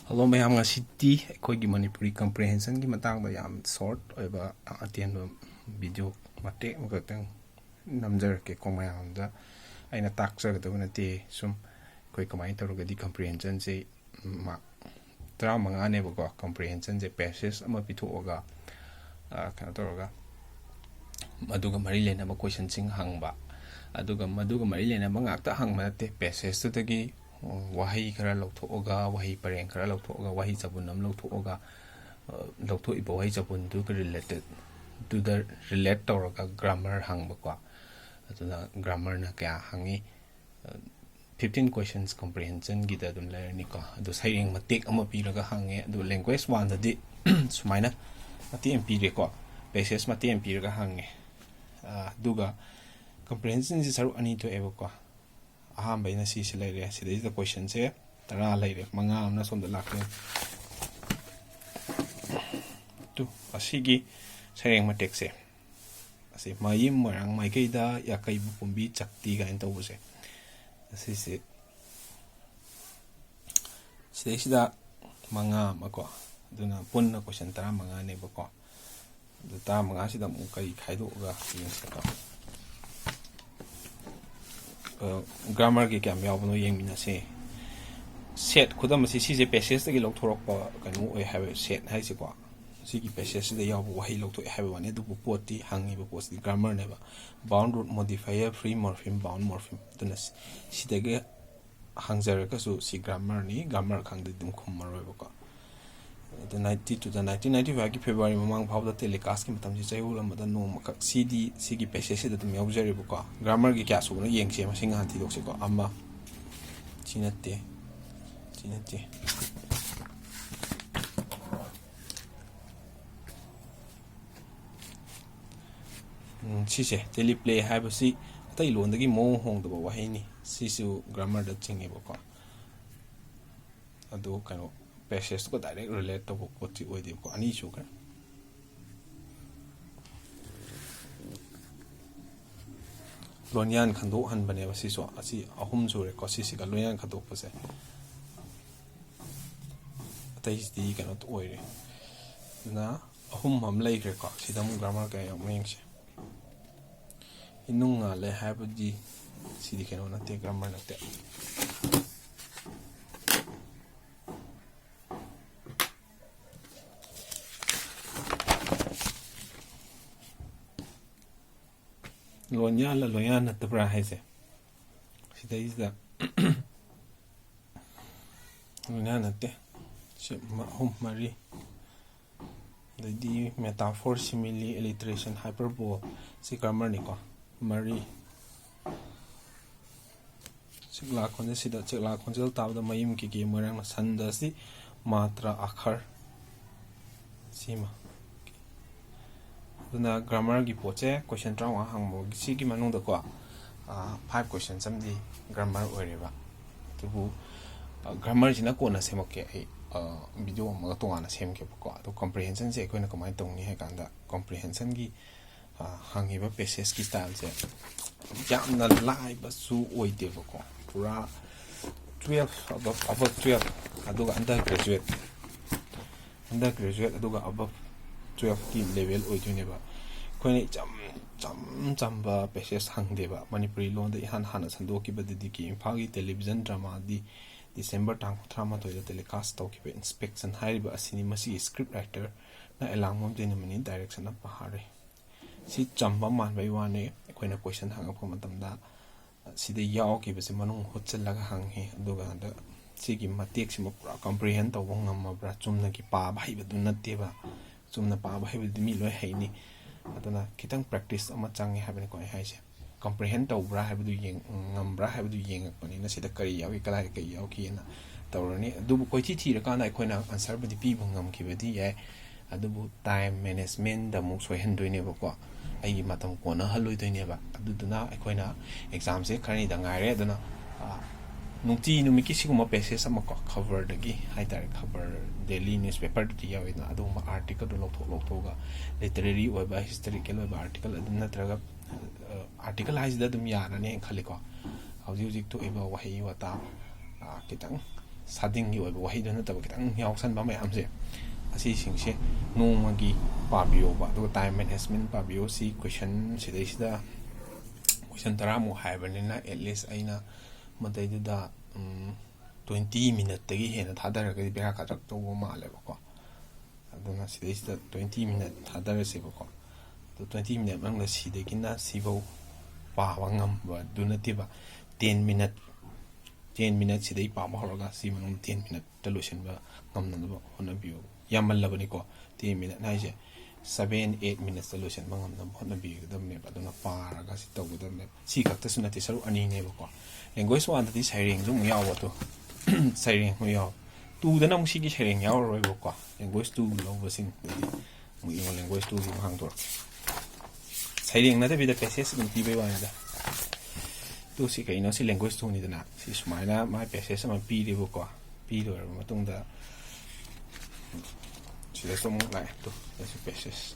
Hello mayam nga city khoi gi Manipuri comprehension gi matang ba yam short oiba attend video mate makatang namjar ke komayam da aina taksa ga tabuna te sum khoi kamai taruga di comprehension se ma tra manga ne ba comprehension se passage ama pithoga kana taruga maduga mari lena ba question sing hangba aduga maduga mari lena ba ngakta hangma te passage tu tagi wahi kara lautoga wahi pareng kara lautoga wahi sabunam lautoga lauto ibo wahi sabun du related to the relate tawraga grammar hangba kwa atuna grammar na kya hangi 15 questions comprehension gi da dum layer ni ko adu saying matik ama piraga hange adu language one da di sumaina mati mp re ko basis mati mp raga hange duga comprehension ji saru ani to ebo ko aham baina si laire si the question se tara laire manga amna som da lakne tu asigi sayeng matek se asi mayim marang mai kai da ya kai bu pumbi chakti ga ento buse asi se sida manga mako duna punna question tara manga ne bako ta manga sida mu kai khaido ga yin sa grammar ki kya yaw no yeng mina se set khudam si si je passage ta gi lok thorok pa kanu oi have set hai se kwa si ki passage da yaw wahi lok to have one du poti hangi ba post grammar ne ba bound root modifier free morpheme bound morpheme tuna si de ge hangjar ka su si grammar ni grammar khang de dum khum mar ba ko the 90 to the 1995 ki February mamang phau da telecast ki matam ji chayul amada no makak cd sigi passage da dum yaujari bu ko grammar gi kya su no yeng che ma sing han ti dok se ko amma chinate si se teleplay ha ba si tai lon da gi mo hong da ba wa ni si su grammar da chinge bu ko ado kano passage ko direct relate to poti oi ko ani chu ka lonyan khando han bane ba si so asi ahum chu re ko si ga lonyan khado pa se tai di ka not oi re na ahum ham lai re ko si dam grammar ka yo meng se inunga le have di si di ka no na te grammar na te lonya na tabra haise sida is da lonya na te se ma hum mari the metaphor simile alliteration hyperbole si grammar ni ko mari sigla khonje sida chela khonjel taw da mayim ki ge marang na sanda si matra akhar sima duna grammar gi poche question trawa hangmo si gi manung da ko 5 questions samdi grammar oreba tubu grammar jina ko na semoke ai video ma to ana semke ko to comprehension se ko na kamai tong ni he kanda comprehension gi hangi ba passage ki style se jam na live su oi de ko pura 12 above 12 aduga undergraduate aduga above 12 ki level oi tu ne ba khoi cham ba passage hang de ba Manipuri lon de han sando ki ba di ki imphagi television drama di December tang drama to the telecast to ki inspection hai ba asini masi script writer na elang mom de mani direction na pahare si chamba man bai wa ne khoi na question hang ko matam da si de yaw ki ba se manung hochal laga hang he aduga da si ki matek si ma pura comprehend to wong ma bra chumna ki pa bai ba du na te ba chumna pa ba hai mi loi hai ni aduna kitang practice ama changi habene ko hai se comprehend to bra hai du yeng ngam bra hai du yeng ko ni na sida kari yaw ki kala ki yaw ki na tawrani adu ko thi ra kana ko na answer ba di pi ngam ki ba di ye adu time management da mu soi hen doi ne ba ko ai matam ko na haloi doi ne ba adu duna ko na exam se khani da ngai re duna nungti numiki siguma passage ama ko cover dagi hai tar cover daily newspaper di yaw ina adu ma article do lokto ga literary or by historical or article adun natraga article hais da dum yana ne khali ko hauji to eba wahi wata kitang ꯁꯥꯗꯤꯡꯒꯤ ꯑꯣꯏꯕ ꯋꯥꯍꯩꯗꯨ ꯅꯠꯇꯕ ꯈꯤꯇꯪ ꯌꯥꯎꯁꯟꯕ ꯃꯌꯥꯝꯁꯦ ꯑꯁꯤꯁꯤꯡꯁꯦ ꯅꯣꯡꯃꯒꯤ ꯄꯥꯕꯤꯌꯣꯕ ꯑꯗꯨꯒ time management ꯄꯥꯕꯤꯌꯣ ꯁꯤ ꯀꯣꯏꯁꯟ ꯁꯤꯗꯩꯁꯤꯗ ꯀꯣꯏꯁꯟ 30ꯃꯨꯛ ꯍꯥꯏꯕꯅꯤꯅ ꯑꯦꯠꯂꯤꯁ ꯑꯩꯅ ꯃꯗꯩꯗꯨꯗ 20 ꯃꯤꯅꯠꯇꯒꯤ ꯍꯦꯟꯅ ꯊꯥꯗꯔꯒꯗꯤ ꯕꯦꯔꯥ ꯀꯥꯔꯛ ꯇꯧꯕ ꯃꯥꯜꯂꯦꯕꯀꯣ ꯑꯗꯨꯅ ꯁꯤꯗꯩꯁꯤꯗ 20 ꯃꯤꯅꯠ ꯊꯥꯗꯔꯁꯦꯕꯀꯣ ꯑꯗꯣ 20 ꯃꯤꯅꯠ ꯃꯅꯨꯡꯗ ꯁꯤꯗꯒꯤꯅ ꯁꯤꯐꯧ ꯄꯥꯕ ꯉꯝꯕꯗꯨ ꯅꯠꯇꯦꯕ 10 ꯃꯤꯅꯠ ꯁꯤꯗꯩ ꯄꯥꯕ ꯍꯧꯔꯒ ꯁꯤ ꯃꯅꯨꯡꯗ 10 ꯃꯤꯅꯠꯇ ꯂꯣꯏꯁꯤꯟꯕ ꯉꯝꯅꯅꯕ ꯍꯣꯠꯅꯕꯤꯌꯨ ꯌꯥꯝꯃꯜꯂꯕꯅꯤꯀꯣ 10 ꯃꯤꯅꯠ ꯍꯥꯏꯁꯦ 7-8 ꯃꯤꯅꯠꯇ ꯂꯣꯏꯁꯤꯟꯕ ꯉꯝꯅꯕ ꯍꯣꯠꯅꯕꯤꯒꯗꯕꯅꯦꯕ ꯑꯗꯨꯅ ꯄꯥꯔꯒ ꯁꯤ ꯇꯧꯒꯗꯕꯅꯦꯕ ꯁꯤ ꯈꯛꯇꯁꯨ ꯅꯠꯇꯦ ꯁꯔꯨꯛ ꯑꯅꯤꯅꯦꯕꯀꯣ ꯂꯦꯡꯒ꯭ꯋꯦꯖ 1ꯗꯗꯤ ꯁꯩꯔꯦꯡꯁꯨ ꯑꯃꯨꯛ ꯌꯥꯎꯕ ꯑꯗꯣ ꯁꯩꯔꯦꯡ ꯑꯃꯨꯛ ꯌꯥꯎꯕ 2ꯗꯅ ꯑꯃꯨꯛ ꯁꯤꯒꯤ ꯁꯩꯔꯦꯡ ꯌꯥꯎꯔꯔꯣꯏꯕꯀꯣ ꯂꯦꯡꯒ꯭ꯋꯦꯖ 2 ꯂꯧꯕꯁꯤꯡꯗꯗꯤ ꯑꯃꯨꯛ ꯌꯦꯡꯉꯣ ꯂꯦꯡꯒ꯭ꯋꯦꯖ 2ꯒꯤ ꯑꯃꯨꯛ ꯍꯥꯡꯗꯣꯔꯛꯀꯦ ꯁꯩꯔꯦꯡ ꯅꯠꯇꯕꯤꯗ ꯄꯦꯁꯦꯖ ꯑꯗꯨꯝ ꯄꯤꯕꯩ ꯋꯥꯅꯤꯗ ꯇꯨ ꯁꯤ ꯀꯩꯅꯣ ꯁꯤ ꯂꯦꯡꯒ꯭ꯋꯦꯖ 2ꯅꯤꯗꯅ ꯁꯤ ꯁꯨꯃꯥꯏꯅ ꯃꯥꯏ ꯄꯦꯁꯦꯖ ꯑꯃ ꯄꯤꯔꯦꯕꯀꯣ ꯄꯤ ꯂꯣꯏꯔꯕ ꯃꯇꯨꯡꯗ ꯁꯤꯗꯁꯨ ꯑꯃꯨꯛ ꯂꯥꯛꯑꯦ ꯇꯨ ꯁꯤ ꯄꯦꯁꯦꯖ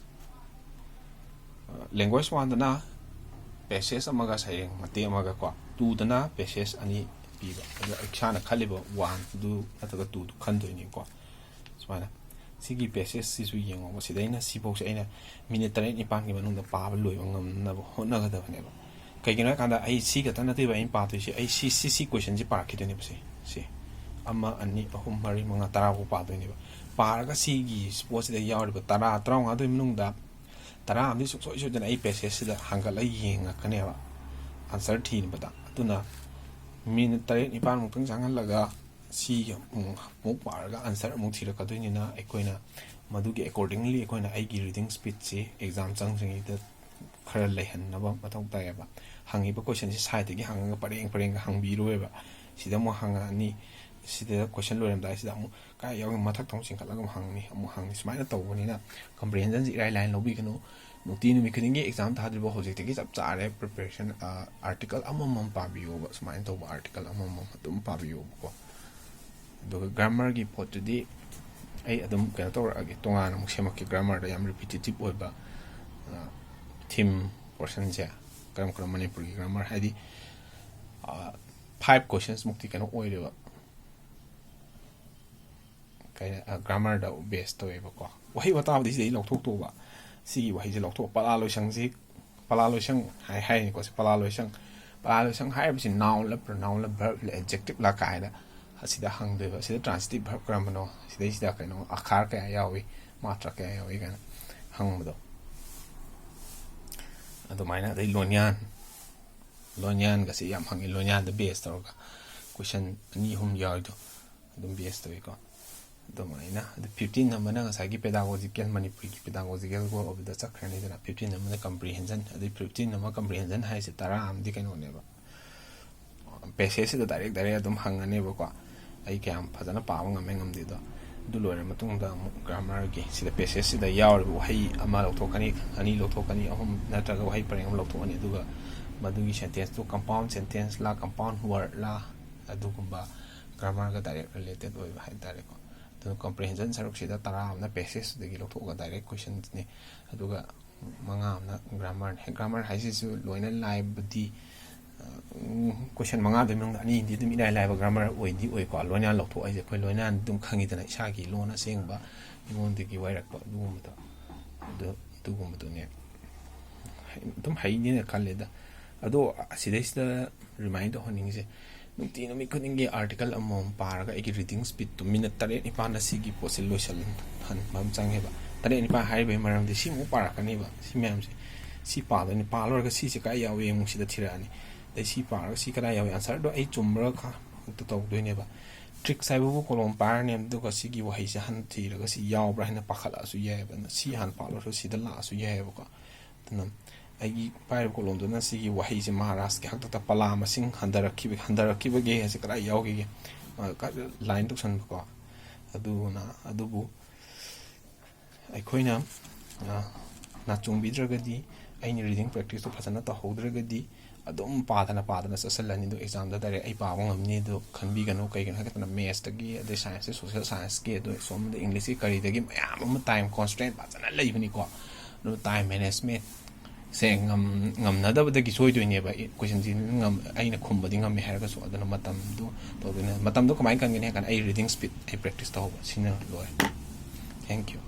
ꯂꯦꯡꯒ꯭ꯋꯦꯖ 1ꯗꯅ ꯄꯦꯁꯦꯖ ꯑꯃꯒ ꯁꯩꯔꯦꯡ ꯃꯇꯦꯛ ꯑꯃꯒ ꯀꯣ 2ꯗꯅ ꯄꯦꯁꯦꯖ ꯑꯅꯤ ꯄꯤꯕ ꯑꯗꯣ ꯏꯁꯥꯅ ꯈꯜꯂꯤꯕ 1ꯗꯨ ꯅꯠꯇ꯭ꯔꯒ 2ꯗꯨ ꯈꯟꯗꯣꯏꯅꯤꯀꯣ ꯁꯨꯃꯥꯏꯅ ꯁꯤꯒꯤ ꯄꯦꯁꯦꯖꯁꯤꯁꯨ ꯌꯦꯡꯉꯣꯕ ꯁꯤꯗꯩꯅ ꯁꯤꯐꯧꯁꯦ ꯑꯩꯅ ꯃꯤꯅꯤꯠ 9-9ꯒꯤ ꯃꯅꯨꯡꯗ ꯄꯥꯕ ꯂꯣꯏꯕ ꯉꯝꯅꯕ ꯍꯣꯠꯅꯒꯗꯕꯅꯦꯕ ꯀꯩꯒꯤꯅꯣ ꯍꯥꯏꯀꯥꯟꯗ ꯑꯩ ꯁꯤ ꯈꯛꯇ ꯅꯠꯇꯦꯕ ꯑꯩꯅ ꯄꯥꯗꯣꯏꯁꯦ ꯑꯩ ꯁꯤ ꯀꯣꯏꯁꯟꯁꯤ ꯄꯥꯔꯛꯈꯤꯗꯣꯏꯅꯦꯕ ꯁꯤ 1 2 3 4 5 10 ꯐꯥꯎ ꯄꯥꯗꯣꯏꯅꯦꯕ ꯄꯥꯔꯒ ꯁꯤꯒꯤ ꯄꯣꯠꯁꯤꯗ ꯌꯥꯎꯔꯤꯕ 10-15ꯗꯨꯒꯤ ꯃꯅꯨꯡꯗ 10 ꯑꯃꯗꯤ ꯁꯨꯡꯁꯣꯏ ꯁꯣꯏꯗꯅ ꯑꯩ ꯄꯦꯁꯦꯖꯁꯤꯗ ꯍꯪꯒꯠꯂꯒ ꯌꯦꯡꯉꯛꯀꯅꯦꯕ ꯑꯟꯁꯔ ꯊꯤꯕꯗ ꯑꯗꯨꯅ ꯃꯤꯅꯤꯠ 8-9 ꯆꯪꯍꯜꯂꯒ ꯁꯤ ꯑꯃꯨꯛ ꯄꯥꯔꯒ ꯑꯟꯁꯔ ꯑꯃꯨꯛ ꯊꯤꯔꯛꯀꯗꯣꯏꯅꯤꯅ ꯑꯩꯈꯣꯏꯅ ꯃꯗꯨꯒꯤ ꯑꯦꯀꯣꯔꯗꯤꯡꯂꯤ ꯑꯩꯈꯣꯏꯅ ꯑꯩꯒꯤ ꯔꯤꯗꯤꯡ ꯁ꯭ꯄꯤꯠꯁꯤ ꯑꯦꯛꯖꯥꯝ ꯆꯪꯗ꯭ꯔꯤꯉꯩꯗ ꯈꯔ ꯂꯩꯍꯟꯅꯕ ꯃꯊꯧ ꯇꯥꯏꯌꯦꯕ ꯍꯪꯉꯤꯕ ꯀꯣꯏꯁꯟꯁꯤ ꯁꯥꯏꯗꯒꯤ ꯍꯪꯉꯒ ꯄꯔꯦꯡ ꯍꯪꯕꯤꯔꯣꯏꯕ ꯁꯤꯗ ꯑꯃꯨꯛ ꯍꯪꯉꯛꯑꯅꯤ ꯁꯤꯗ ꯀꯣꯏꯁꯟ ꯂꯣꯏꯔꯝꯗꯥꯏꯁꯤꯗ ꯑꯃꯨꯛ ꯀꯥꯏ ꯌꯥꯎꯏ ꯃꯊꯛꯇ ꯑꯃꯨꯛ ꯆꯤꯡꯈꯠꯂꯒ ꯑꯃꯨꯛ ꯍꯪꯅꯤ ꯁꯨꯃꯥꯏꯅ ꯇꯧꯕꯅꯤꯅ ꯀꯝꯄ꯭ꯔꯤꯍꯦꯟꯖꯟꯁꯤ ꯏꯔꯥꯏ ꯂꯥꯏꯅ ꯂꯧꯕꯤꯒꯅꯨ ꯅꯨꯃꯤꯠ ꯈꯨꯗꯤꯡꯒꯤ ꯑꯦꯛꯖꯥꯝ ꯊꯥꯗ꯭ꯔꯤꯕ ꯍꯧꯖꯤꯛꯇꯒꯤ ꯆꯞ ꯆꯥꯔꯦ ꯄ꯭रिꯄꯦꯔꯦꯁꯟ ꯑꯥꯔꯇꯤꯀꯜ ꯑꯃꯃꯝ ꯄꯥꯕꯤꯌꯣꯕ ꯁꯨꯃꯥꯏꯅ ꯇꯧꯕ ꯑꯥꯔꯇꯤꯀꯜ ꯑꯃꯃꯝ ꯑꯗꯨꯝ ꯄꯥꯕꯤꯌꯣꯕꯀꯣ ꯑꯗꯨꯒ ꯒ꯭ꯔꯥꯃꯔꯒꯤ ꯄꯣꯠꯇꯨꯗꯤ ꯑꯩ ꯑꯗꯨꯝ ꯀꯩꯅꯣ ꯇꯧꯔꯛꯑꯒꯦ ꯇꯣꯉꯥꯟꯅ ꯑꯃꯨꯛ ꯁꯦꯝꯃꯛꯀꯦ ꯒ꯭ꯔꯥꯃꯔꯗ ꯌꯥꯝ ꯔꯤꯄꯤꯇꯤꯇꯤꯞ ꯑꯣꯏꯕ ꯊꯤꯝ ꯄꯣꯔꯁꯟꯁꯦ ꯀꯔꯝ ꯃꯅꯤꯄꯨꯔꯒꯤ ꯒ꯭ꯔꯥꯃꯔ ꯍꯥꯏꯗꯤ 5 ꯀꯣꯏꯁꯟꯁꯃꯨꯛꯇꯤ ꯀꯩꯅꯣ ꯑꯣꯏꯔꯦꯕ ꯒ꯭ꯔꯥꯃꯔꯗ ꯕꯦꯁ ꯇꯧꯋꯦꯕꯀꯣ ꯋꯥꯍꯩ ꯋꯥꯇꯥꯕꯨꯗꯤ ꯁꯤꯗꯩ ꯂꯧꯊꯣꯛꯇꯧꯕ ꯁꯤꯒꯤ ꯋꯥꯍꯩꯁꯦ ꯂꯧꯊꯣꯛ ꯄꯂꯥꯂꯣꯏꯁꯪ ꯍꯥꯏꯔꯤꯅꯤꯀꯣ ꯁꯤ ꯄꯂꯥꯂꯣꯏꯁꯪ ꯍꯥꯏꯔꯤꯕꯁꯤ ꯅꯥꯎꯟꯂ ꯄ꯭ꯔꯣꯅꯥꯎꯟꯂ ꯚꯔꯕ ꯑꯦꯗꯖꯦꯛꯇꯤꯞꯂ ꯀꯥꯏꯅ ꯑꯁꯤꯗ ꯍꯪꯗꯣꯏꯕ ꯁꯤꯗ ꯇ꯭ꯔꯥꯟꯁꯤꯇꯤቭ ꯚꯔꯕ ꯀꯔꯝꯕꯅꯣ ꯁꯤꯗꯩꯁꯤꯗ ꯀꯩꯅꯣ ꯑꯈꯥꯔ ꯀꯌꯥ ꯌꯥꯎꯏ ꯃꯥꯇ꯭ꯔ ꯀꯌꯥ ꯌꯥꯎꯏ ꯀꯥꯏꯅ ꯍꯪꯕꯗꯣ ꯑꯗꯨꯃꯥꯏꯅ ꯑꯗꯩ ꯂꯣꯟꯌꯥꯟꯒꯁꯤ ꯌꯥꯝ ꯍꯪꯉꯤ ꯂꯣꯟꯌꯥꯟꯗ ꯕꯦꯁ ꯇꯧꯔꯒ ꯀꯣꯏꯁꯟ 2-3 ꯌꯥꯎꯔꯤꯗꯣ ꯑꯗꯨꯝ ꯕꯦꯁ ꯇꯧꯋꯤꯀꯣ ꯑꯗꯨꯃꯥꯏꯅ ꯑꯗꯨ 15 ꯑꯃꯅ ꯉꯁꯥꯏꯒꯤ ꯄꯦꯗꯥꯒꯣꯖꯤꯀꯦꯜ ꯃꯅꯤꯄꯨꯔꯤꯒꯤ ꯄꯦꯗꯥꯒꯣꯖꯤꯀꯦꯜ ꯒꯣꯜ ꯑꯣꯐꯗ ꯆꯠꯈ꯭ꯔꯅꯤꯗꯅ 15 ꯑꯃꯅ ꯀꯝꯄ꯭ꯔꯤꯍꯦꯟꯖꯟ ꯑꯗꯩ 15 ꯑꯃ ꯀꯝꯄ꯭ꯔꯤꯍꯦꯟꯖꯟ ꯍꯥꯏꯁꯦ 10 ꯑꯃꯗꯤ ꯀꯩꯅꯣꯅꯦꯕ ꯄꯦꯁꯦꯖꯁꯤꯗ ꯗꯥꯏꯔꯦꯛ ꯑꯗꯨꯝ ꯍꯪꯉꯅꯦꯕꯀோ ꯑꯩ ꯀꯌꯥꯝ ꯐꯖꯅ ꯄꯥꯕ ꯉꯝꯃꯦ ꯉꯝꯗꯦꯗꯣ ꯑꯗꯨ ꯂꯣꯏꯔ ꯃꯇꯨꯡꯗ ꯑꯃꯨꯛ ꯒ꯭ꯔꯥꯃꯔꯒꯤ ꯁꯤꯗ ꯄꯦꯁꯦꯖꯁꯤꯗ ꯌꯥꯎꯔꯤꯕ ꯋꯥꯍꯩ ꯑꯃ ꯂꯧꯊꯣꯛꯀꯅꯤ 2 ꯂꯧꯊꯣꯛꯀꯅꯤ 3 ꯅꯠꯇ꯭ꯔꯒ ꯋꯥꯍꯩ ꯄꯔꯦꯡ ꯑꯃ ꯂꯧꯊꯣꯛꯑꯅꯤ ꯑꯗꯨꯒ ꯃꯗꯨꯒꯤ ꯁꯦꯟꯇꯦꯟꯁꯇꯨ ꯀꯝꯄꯥꯎꯟ ꯁꯦꯟꯇꯦꯟꯁꯂ ꯀꯝꯄꯥꯎꯟ ꯋꯥꯔꯗꯂ ꯑꯗꯨꯒꯨꯝꯕ ꯒ꯭ꯔꯥꯃꯔꯒ ꯗꯥꯏꯔꯦꯛ ꯔꯤꯂꯦꯇꯦꯠ ꯑꯣꯏꯕ ꯍꯥꯏꯇꯥꯔꯦꯀꯣ ꯑꯗꯨꯅ ꯀꯝꯄ꯭ꯔꯤꯍꯦꯟꯖꯟ ꯁꯔꯨꯛꯁꯤꯗ 10 ꯑꯃꯅ ꯄꯦꯁꯦꯖꯇꯨꯗꯒꯤ ꯂꯧꯊꯣꯛꯑꯒ ꯗꯥꯏꯔꯦꯛ ꯀꯣꯏꯁꯟꯁꯅꯤ ꯑꯗꯨꯒ 5 ꯑꯃꯅ ꯒ꯭ꯔꯥꯃꯔꯅꯤ ꯒ꯭ꯔꯥꯃꯔ ꯍꯥꯏꯁꯤꯁꯨ ꯂꯣꯏꯅ ꯂꯥꯏꯕꯗꯤ ꯀꯣꯏꯁꯟ 5ꯗꯨꯒꯤ ꯃꯅꯨꯡꯗ 2ꯗꯤ ꯑꯗꯨꯝ ꯏꯔꯥꯏ ꯂꯥꯏꯕ ꯒ꯭ꯔꯥꯃꯔ ꯑꯣꯏꯀꯣ ꯂꯣꯏꯅ ꯂꯧꯊꯣꯛ ꯍꯥꯏꯁꯦ ꯑꯩꯈꯣই ꯂꯣꯏꯅ ꯑꯗꯨꯝ ꯈꯪꯉꯤꯗꯅ ꯏꯁꯥꯒꯤ ꯂꯣꯟ ꯑꯁꯦꯡꯕ ꯑꯩꯉꯣꯟꯗꯒꯤ ꯋꯥꯏꯔꯛꯄ ꯑꯗꯨꯒꯨꯝꯕꯗꯨꯅꯦ ꯑꯗꯨꯝ ꯍꯩꯅꯦꯅ ꯈꯜꯂꯦꯗ ꯑꯗꯣ ꯁꯤꯗꯩꯁꯤꯗ ꯔꯤꯃꯥꯏꯟ ꯇꯧꯍꯟꯅꯤꯡꯉꯤꯁꯦ ꯅꯨꯃꯤꯠ ꯈꯨꯗꯤꯡꯒꯤ ꯑꯥꯔꯇꯤꯀꯜ ꯑꯃꯃꯝ ꯄꯥꯔꯒ ꯑꯩꯒꯤ ꯔꯤꯗꯤꯡ ꯁ꯭ꯄꯤꯠꯇꯨ ꯃꯤꯅꯠ 8-9 ꯑꯁꯤꯒꯤ ꯄꯣꯠꯁꯦ ꯂꯣꯏꯁꯤꯜꯍꯟꯕ ꯑꯃ ꯆꯪꯉꯦꯕ 8-9 ꯍꯥꯏꯔꯤꯕꯒꯤ ꯃꯔꯝꯗꯤ ꯁꯤꯃꯨꯛ ꯄꯥꯔꯛꯀꯅꯦꯕ ꯁꯤ ꯃꯌꯥꯝꯁꯦ ꯁꯤ ꯄꯥꯗꯣꯏꯅꯤ ꯄꯥꯂꯣꯏꯔꯒ ꯁꯤꯁꯦ ꯀꯥꯏ ꯌꯥꯎꯏ ꯑꯃꯨꯛ ꯁꯤꯗ ꯊꯤꯔꯛꯑꯅꯤ ꯑꯗꯩ ꯁꯤ ꯄꯥꯔꯒ ꯁꯤ ꯀꯗꯥꯏ ꯌꯥꯎꯏ ꯑꯟꯁꯔꯗꯣ ꯑꯩ ꯆꯨꯝꯕ꯭ꯔꯥ ꯈꯛꯇ ꯇꯧꯗꯣꯏꯅꯦꯕ ꯇ꯭ꯔꯤꯛꯁ ꯍꯥꯏꯕꯕꯨ ꯀꯣꯂꯣꯝ ꯄꯥꯔꯅꯤ ꯑꯗꯨꯒ ꯁꯤꯒꯤ ꯋꯥꯍꯩꯁꯦ ꯍꯟꯅ ꯊꯤꯔꯒ ꯁꯤ ꯌꯥꯎꯕ꯭ꯔꯥ ꯍꯥꯏꯅ ꯄꯥꯈꯠꯂꯛꯑꯁꯨ ꯌꯥꯏꯑꯕ ꯁꯤ ꯍꯥꯟꯅ ꯄꯥꯜꯂꯨꯔꯁꯨ ꯁꯤꯗ ꯂꯥꯛꯑꯁꯨ ꯌꯥꯏꯑꯕꯀꯣ ꯑꯗꯨꯅ ꯑꯩꯒꯤ ꯄꯥꯏꯔꯤꯕ ꯀꯣꯂꯣꯝꯗꯨꯅ ꯁꯤꯒꯤ ꯋꯥꯍꯩꯁꯦ ꯃꯍꯥꯔꯥꯁꯇ꯭ꯔꯒꯤ ꯍꯥꯛꯇꯛꯇ ꯄꯂꯥ ꯃꯁꯤꯡ ꯍꯟꯊꯔꯛꯈꯤꯕꯒꯦ ꯍꯥꯏꯁꯦ ꯀꯗꯥꯏ ꯌꯥꯎꯈꯤꯒꯦ ꯂꯥꯏꯟ ꯇꯧꯁꯟꯕꯀꯣ ꯑꯗꯨꯕꯨ ꯑꯩꯈꯣꯏꯅ ꯅꯥꯆꯨꯡꯕꯤꯗ꯭ꯔꯒꯗꯤ ꯑꯩꯅ ꯔꯤꯗꯤꯡ ꯄ꯭ꯔꯦꯛꯇꯤꯁꯇꯨ ꯐꯖꯅ ꯇꯧꯍꯧꯗ꯭ꯔꯒꯗꯤ ꯑꯗꯨꯝ ꯄꯥꯗꯅ ꯆꯠꯁꯤꯜꯂꯅꯤ ꯑꯗꯨ ꯑꯦꯛꯖꯥꯝꯗ ꯗꯥꯏꯔꯦꯛ ꯑꯩ ꯄꯥꯕ ꯉꯝꯅꯤ ꯑꯗꯨ ꯈꯟꯕꯤꯒꯅꯨ ꯀꯩꯒꯤꯅꯣ ꯍꯥꯏꯕꯗ ꯃꯦꯠꯁꯇꯒꯤ ꯑꯗꯩ ꯁꯥꯏꯟꯁꯇꯒꯤ ꯁꯣꯁꯤꯌꯦꯜ ꯁꯥꯏꯟꯁꯀꯤ ꯑꯗꯨ ꯁꯣꯝꯗ ꯏꯪꯂꯤꯁꯀꯤ ꯀꯔꯤꯗꯒꯤ ꯃꯌꯥꯝ ꯑꯃ ꯇꯥꯏꯝ ꯀꯣꯟꯁꯇ꯭ꯔꯦꯟꯠ ꯐꯖꯅ ꯂꯩꯕꯅꯤꯀꯣ ꯑꯗꯨ ꯇꯥꯏꯝ ꯃꯦꯅꯦꯖꯃꯦꯟꯠ ꯁꯦ ꯉꯝꯅꯗꯕꯗꯒꯤ ꯁꯣꯏꯗꯣꯏꯅꯦꯕ ꯀꯣꯏꯁꯟꯁꯤ ꯑꯩꯅ ꯈꯨꯝꯕꯗꯤ ꯉꯝꯃꯦ ꯍꯥꯏꯔꯒꯁꯨ ꯑꯗꯨꯅ ꯃꯇꯝꯗꯣ ꯇꯧꯗꯣꯏꯅꯦ ꯃꯇꯝꯗꯣ ꯀꯃꯥꯏꯅ ꯀꯟꯒꯅꯤ ꯍꯥꯏ ꯀꯥꯟꯗ ꯑꯩ ꯔꯤꯗꯤꯡ ꯁ꯭ꯄꯤꯠ ꯑꯩ ꯄ꯭ꯔꯦꯛꯇꯤꯁ ꯇꯧꯍꯧꯕ ꯁꯤꯅ ꯂꯣꯏꯔꯦ ꯊꯦꯡꯛ ꯌꯨ